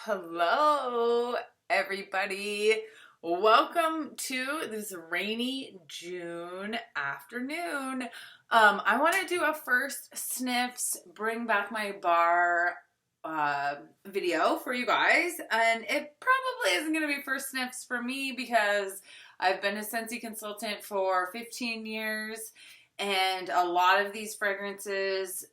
Hello, everybody. Welcome to this rainy June afternoon. I want to do a first Sniffs Bring Back My Bar video for you guys. And it probably isn't going to be first Sniffs for me because I've been a Scentsy consultant for 15 years. And a lot of these fragrances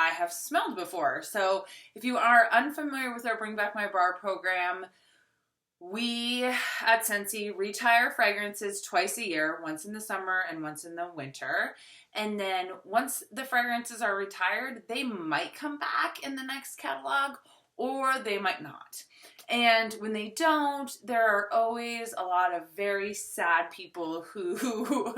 I have smelled before. So if you are unfamiliar with our Bring Back My Bar program, we at Scentsy retire fragrances twice a year, once in the summer and once in the winter. And then once the fragrances are retired, they might come back in the next catalog or they might not. And when they don't, there are always a lot of very sad people who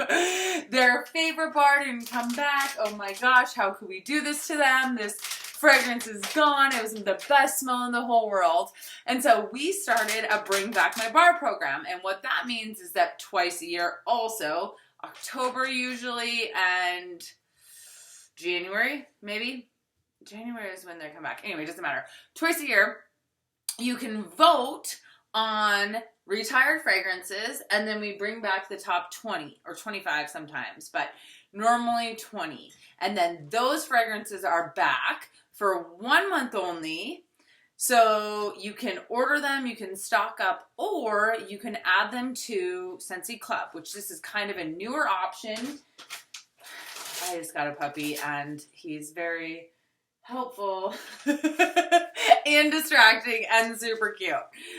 their favorite bar didn't come back. Oh my gosh, how could we do this to them? This fragrance is gone. It was the best smell in the whole world. And so we started a Bring Back My Bar program. And what that means is that twice a year also, October usually, and January, maybe. January is when they come back. Anyway, it doesn't matter. Twice a year, you can vote on retired fragrances, and then we bring back the top 20 or 25 sometimes, but normally 20. And then those fragrances are back for 1 month only. So you can order them, you can stock up, or you can add them to Scentsy Club, which this is kind of a newer option. I just got a puppy, and he's very helpful and distracting and super cute.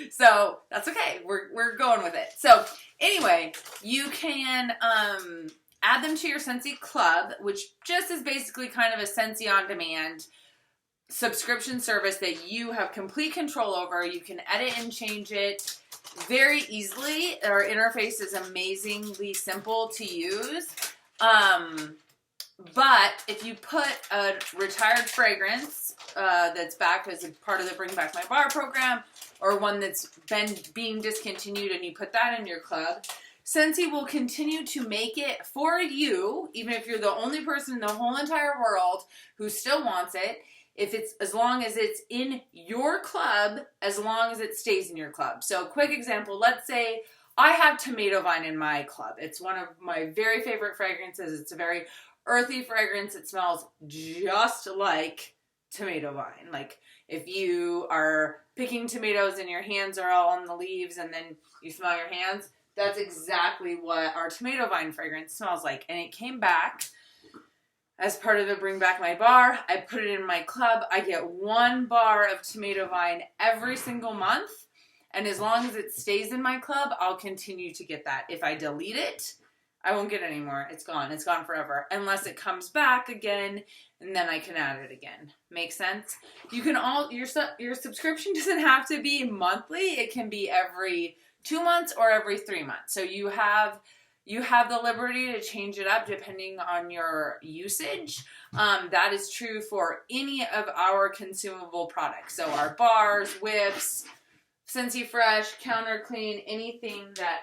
So that's okay. We're going with it. So anyway, you can add them to your Scentsy Club, which just is basically kind of a Scentsy on demand subscription service that you have complete control over. You can edit and change it very easily. Our interface is amazingly simple to use. But if you put a retired fragrance that's back as a part of the Bring Back My Bar program, or one that's been being discontinued and you put that in your club, Scentsy will continue to make it for you, even if you're the only person in the whole entire world who still wants it, if it's as long as it's in your club, as long as it stays in your club. So quick example, let's say I have Tomato Vine in my club. It's one of my very favorite fragrances. It's a very earthy fragrance. It smells just like tomato vine. Like if you are picking tomatoes and your hands are all on the leaves and then you smell your hands, that's exactly what our tomato vine fragrance smells like. And it came back as part of the Bring Back My Bar. I put it in my club. I get 1 bar of tomato vine every single month. And as long as it stays in my club, I'll continue to get that. If I delete it, I won't get any more. It's gone. It's gone forever. Unless it comes back again, and then I can add it again. Make sense? You can your subscription doesn't have to be monthly. It can be every 2 months or every 3 months. So you have the liberty to change it up depending on your usage. That is true for any of our consumable products. So our bars, whips, Scentsy Fresh, Counter Clean, anything that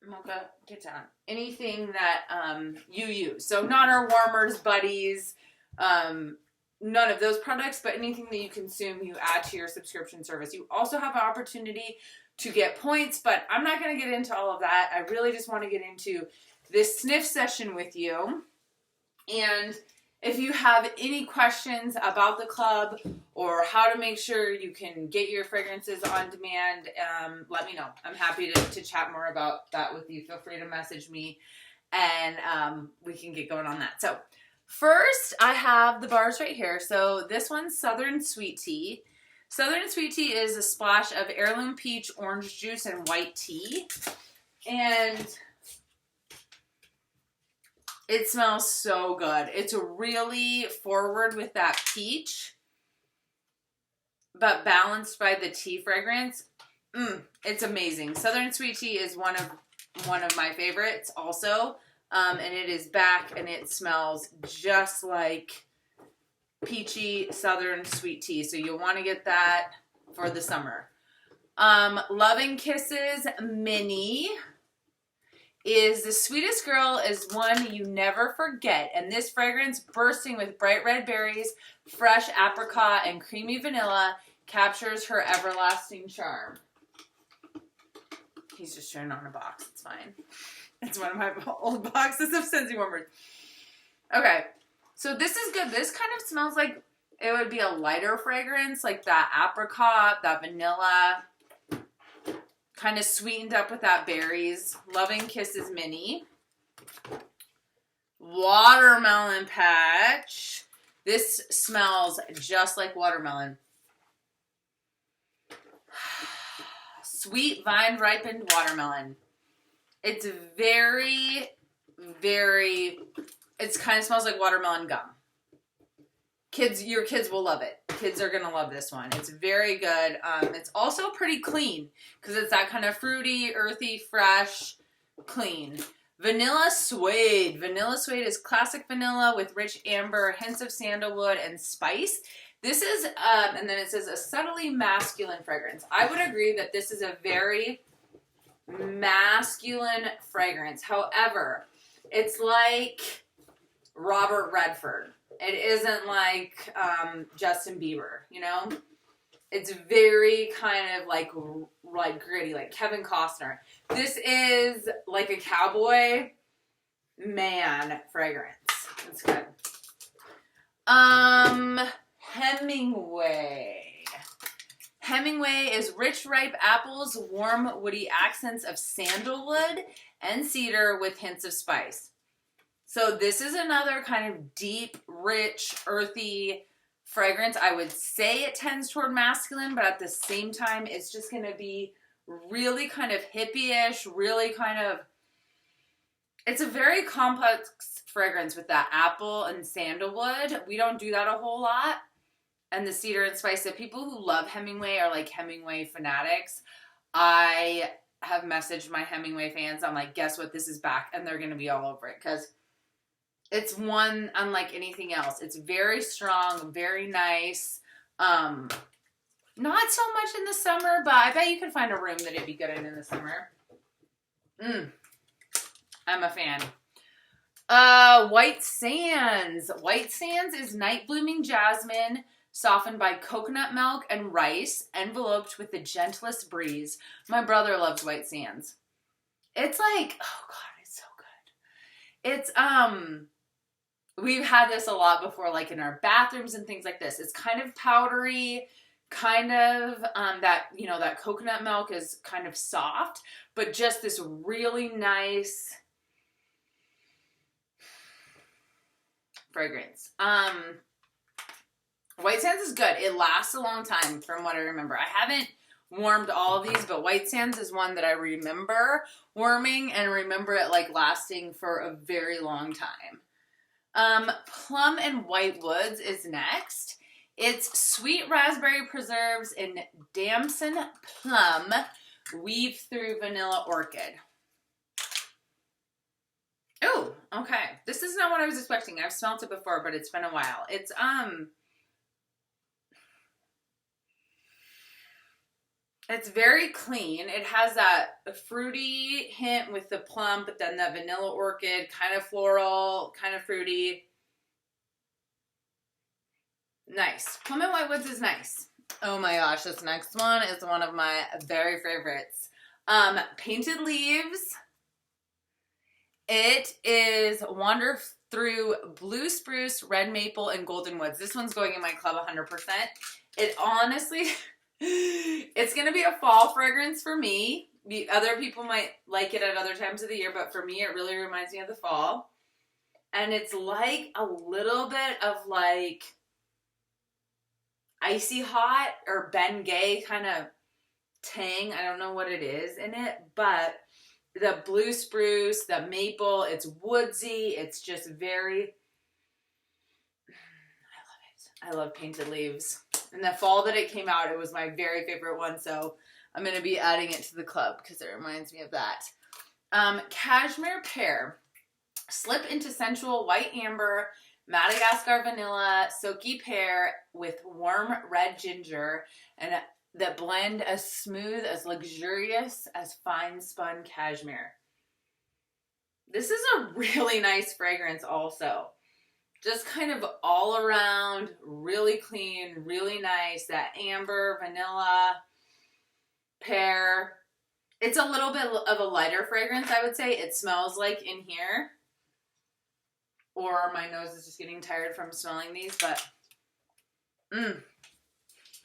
Mocha, get down. Anything that you use. So not our warmers, buddies, none of those products, but anything that you consume, you add to your subscription service. You also have an opportunity to get points, but I'm not going to get into all of that. I really just want to get into this sniff session with you. And if you have any questions about the club or how to make sure you can get your fragrances on demand, let me know. I'm happy to chat more about that with you. Feel free to message me and we can get going on that. So first, I have the bars right here. So this one's Southern Sweet Tea. Southern Sweet Tea is a splash of heirloom peach, orange juice, and white tea. And it smells so good. It's really forward with that peach, but balanced by the tea fragrance. It's amazing. Southern Sweet Tea is one of my favorites also. And it is back and it smells just like peachy Southern Sweet Tea. So you'll want to get that for the summer. Loving Kisses Mini is The Sweetest Girl is one you never forget. And this fragrance, bursting with bright red berries, fresh apricot, and creamy vanilla, captures her everlasting charm. He's just showing on a box. It's fine. It's one of my old boxes of Scentsy Warmers. Okay. So this is good. This kind of smells like it would be a lighter fragrance, like that apricot, that vanilla, kind of sweetened up with that berries. Loving Kisses Mini. Watermelon Patch. This smells just like watermelon. Sweet vine ripened watermelon. It's very, very, it kind of smells like watermelon gum. Kids, your kids will love it. Kids are going to love this one. It's very good. It's also pretty clean because it's that kind of fruity, earthy, fresh, clean. Vanilla Suede. Vanilla Suede is classic vanilla with rich amber, hints of sandalwood, and spice. This is, and then it says a subtly masculine fragrance. I would agree that this is a very masculine fragrance. However, it's like Robert Redford. It isn't like Justin Bieber, you know? It's very kind of like gritty, like Kevin Costner. This is like a cowboy man fragrance. It's good. Hemingway. Hemingway is rich, ripe apples, warm, woody accents of sandalwood and cedar with hints of spice. So this is another kind of deep, rich, earthy fragrance. I would say it tends toward masculine, but at the same time, it's just going to be really kind of hippie-ish, really kind of... It's a very complex fragrance with that apple and sandalwood. We don't do that a whole lot. And the cedar and spice. The people who love Hemingway are like Hemingway fanatics. I have messaged my Hemingway fans. I'm like, guess what? This is back. And they're going to be all over it because it's one unlike anything else. It's very strong, very nice. Not so much in the summer, but I bet you could find a room that it'd be good in the summer. I'm a fan. White Sands. White Sands is night blooming jasmine, softened by coconut milk and rice, enveloped with the gentlest breeze. My brother loves White Sands. It's like, oh God, it's so good. It's, we've had this a lot before, like in our bathrooms and things like this. It's kind of powdery, kind of, that, you know, that coconut milk is kind of soft, but just this really nice fragrance. White Sands is good. It lasts a long time from what I remember. I haven't warmed all of these, but White Sands is one that I remember warming and remember it like lasting for a very long time. Plum and White Woods is next. It's sweet raspberry preserves in damson plum, weave through vanilla orchid. Oh, okay. This is not what I was expecting. I've smelled it before, but it's been a while. It's very clean. It has that fruity hint with the plum, but then that vanilla orchid, kind of floral, kind of fruity. Nice. Plum and White Woods is nice. Oh my gosh, this next one is one of my very favorites. Painted Leaves. It is Wander Through Blue Spruce, Red Maple, and Golden Woods. This one's going in my club 100%. It honestly... It's going to be a fall fragrance for me. Other people might like it at other times of the year, but for me, it really reminds me of the fall. And it's like a little bit of like icy hot or Ben Gay kind of tang. I don't know what it is in it, but the blue spruce, the maple, it's woodsy. It's just very... I love Painted Leaves. In the fall that it came out, it was my very favorite one, so I'm going to be adding it to the club because it reminds me of that. Cashmere Pear. Slip into sensual white amber, Madagascar vanilla, silky pear with warm red ginger, and that blend as smooth, as luxurious as fine spun cashmere. This is a really nice fragrance also. Just kind of all around, really clean, really nice. That amber, vanilla, pear. It's a little bit of a lighter fragrance, I would say. It smells like in here. Or my nose is just getting tired from smelling these, but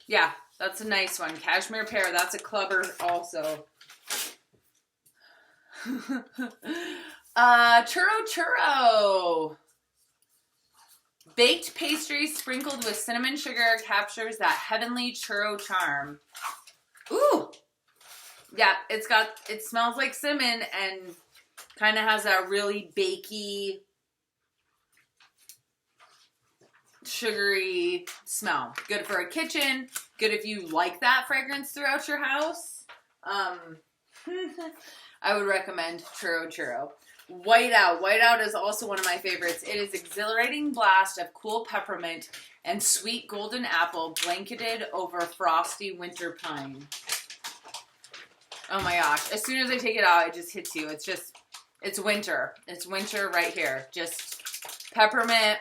yeah, that's a nice one. Cashmere pear, that's a clubber also. Churro. Baked pastry sprinkled with cinnamon sugar captures that heavenly churro charm. Ooh. Yeah, it smells like cinnamon and kind of has that really bakey, sugary smell. Good for a kitchen. Good if you like that fragrance throughout your house. I would recommend Churro. Whiteout. Whiteout is also one of my favorites. It is exhilarating blast of cool peppermint and sweet golden apple blanketed over frosty winter pine. Oh my gosh. As soon as I take it out, it just hits you. It's winter. It's winter right here. Just peppermint.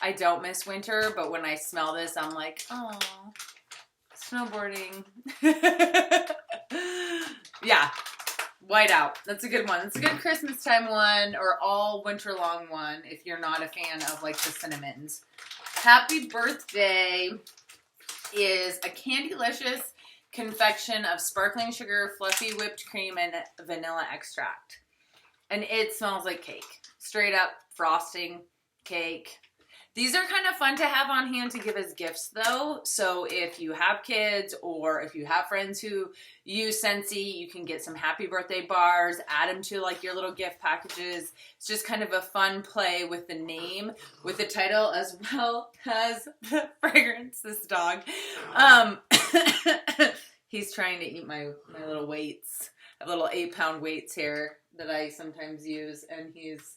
I don't miss winter, but when I smell this, I'm like, oh, snowboarding. Yeah, Whiteout. That's a good one. It's a good Christmas time one or all winter long one if you're not a fan of like the cinnamons. Happy Birthday is a Candylicious confection of sparkling sugar, fluffy whipped cream, and vanilla extract. And it smells like cake. Straight up frosting cake. These are kind of fun to have on hand to give as gifts though. So if you have kids or if you have friends who use Scentsy, you can get some happy birthday bars, add them to like your little gift packages. It's just kind of a fun play with the name, with the title, as well as the fragrance, this dog. He's trying to eat my little weights. I have little 8-pound weights here that I sometimes use, and he's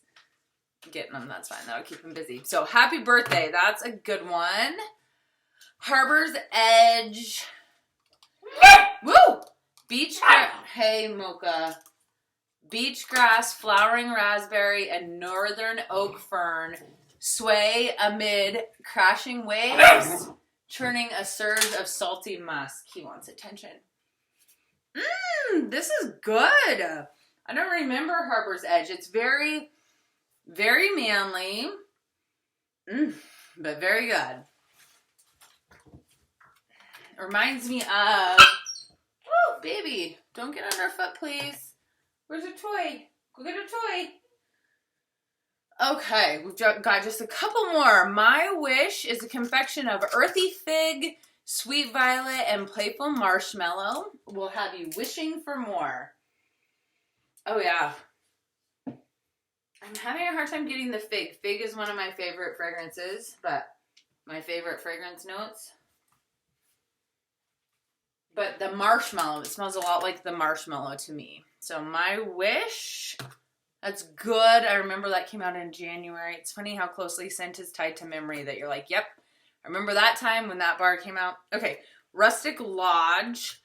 getting them. That's fine. That'll keep him busy. So happy birthday. That's a good one. Harbor's Edge. Woo! Hey, Mocha. Beach grass, flowering raspberry, and northern oak fern sway amid crashing waves, churning a surge of salty musk. He wants attention. This is good. I don't remember Harbor's Edge. It's very manly, but very good. It reminds me of, oh, baby, don't get underfoot, please. Where's your toy? Go get a toy. Okay, we've got just a couple more. My Wish is a confection of earthy fig, sweet violet, and playful marshmallow. Will have you wishing for more. Oh, yeah. I'm having a hard time getting the fig. Fig is one of my favorite fragrances, but my favorite fragrance notes. But the marshmallow, it smells a lot like the marshmallow to me. So My Wish, that's good. I remember that came out in January. It's funny how closely scent is tied to memory that you're like, yep, I remember that time when that bar came out. Okay, Rustic Lodge.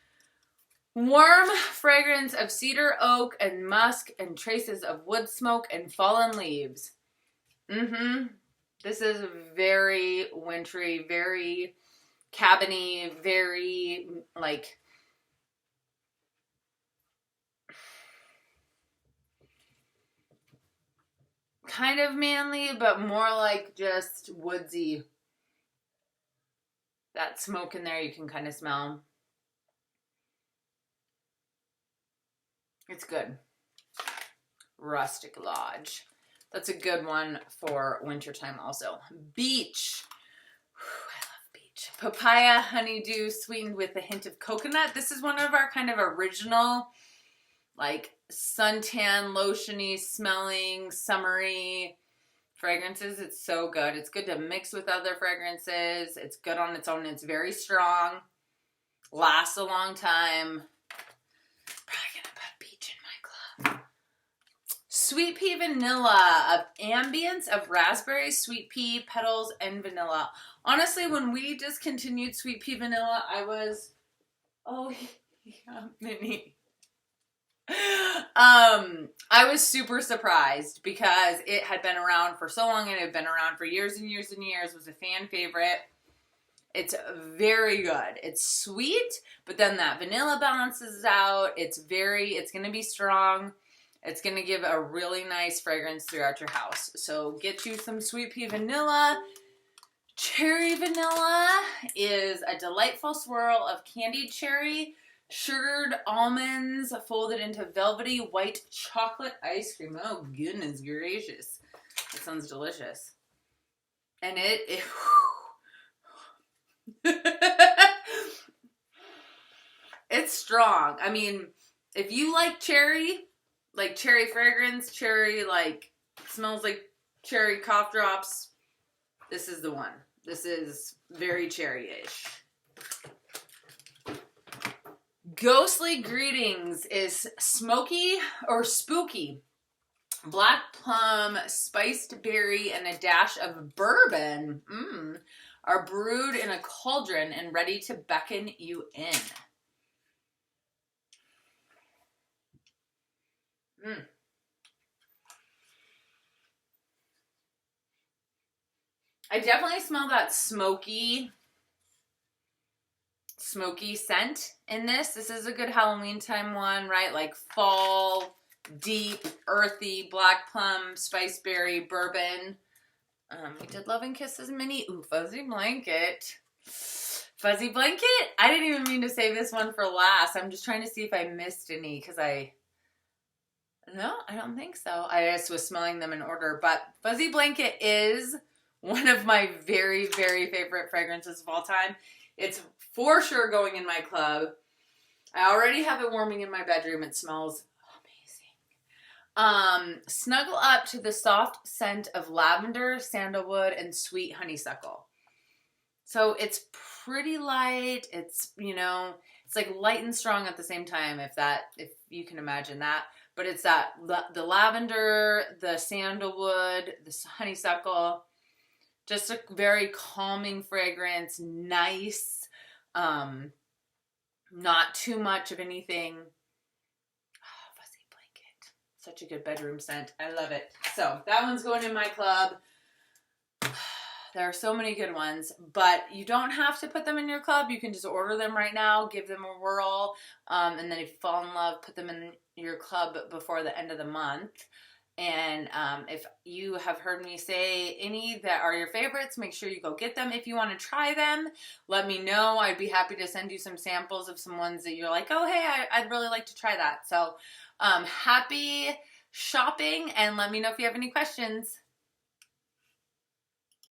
Warm fragrance of cedar, oak, and musk, and traces of wood smoke and fallen leaves. This is very wintry, very cabiny, very, like, kind of manly, but more like just woodsy. That smoke in there you can kind of smell. It's good. Rustic Lodge. That's a good one for wintertime also. Beach. Whew, I love beach. Papaya honeydew sweetened with a hint of coconut. This is one of our kind of original, like, suntan, lotiony smelling, summery fragrances. It's so good. It's good to mix with other fragrances. It's good on its own. It's very strong. Lasts a long time. Sweet pea vanilla, of ambience of raspberry, sweet pea, petals, and vanilla. Honestly, when we discontinued sweet pea vanilla, I was, oh, yeah, Minnie. I was super surprised because it had been around for so long and it had been around for years and years and years. It was a fan favorite. It's very good. It's sweet, but then that vanilla balances out. It's going to be strong. It's going to give a really nice fragrance throughout your house. So get you some sweet pea vanilla. Cherry vanilla is a delightful swirl of candied cherry, sugared almonds folded into velvety white chocolate ice cream. Oh, goodness gracious. That sounds delicious. And it it's strong. I mean, if you like cherry fragrance, cherry, like, smells like cherry cough drops, this is the one. This is very cherry-ish. Ghostly Greetings is smoky or spooky. Black plum, spiced berry, and a dash of bourbon are brewed in a cauldron and ready to beckon you in. I definitely smell that smoky scent in this. This is a good Halloween time one, right? Like fall, deep, earthy, black plum, spice berry, bourbon. We did Love and Kisses mini. Ooh, fuzzy blanket. Fuzzy blanket? I didn't even mean to save this one for last. I'm just trying to see if I missed any because no, I don't think so. I just was smelling them in order. But Fuzzy Blanket is one of my very, very favorite fragrances of all time. It's for sure going in my club. I already have it warming in my bedroom. It smells amazing. Snuggle up to the soft scent of lavender, sandalwood, and sweet honeysuckle. So it's pretty light. It's, it's like light and strong at the same time, if you can imagine that. But it's the lavender, the sandalwood, the honeysuckle, just a very calming fragrance, nice, not too much of anything. Oh, Fuzzy Blanket, such a good bedroom scent. I love it. So that one's going in my club. There are so many good ones, but you don't have to put them in your club. You can just order them right now, give them a whirl, and then if you fall in love, put them in your club before the end of the month. And if you have heard me say any that are your favorites, make sure you go get them. If you want to try them, let me know. I'd be happy to send you some samples of some ones that you're like, oh, hey, I'd really like to try that. So happy shopping, and let me know if you have any questions.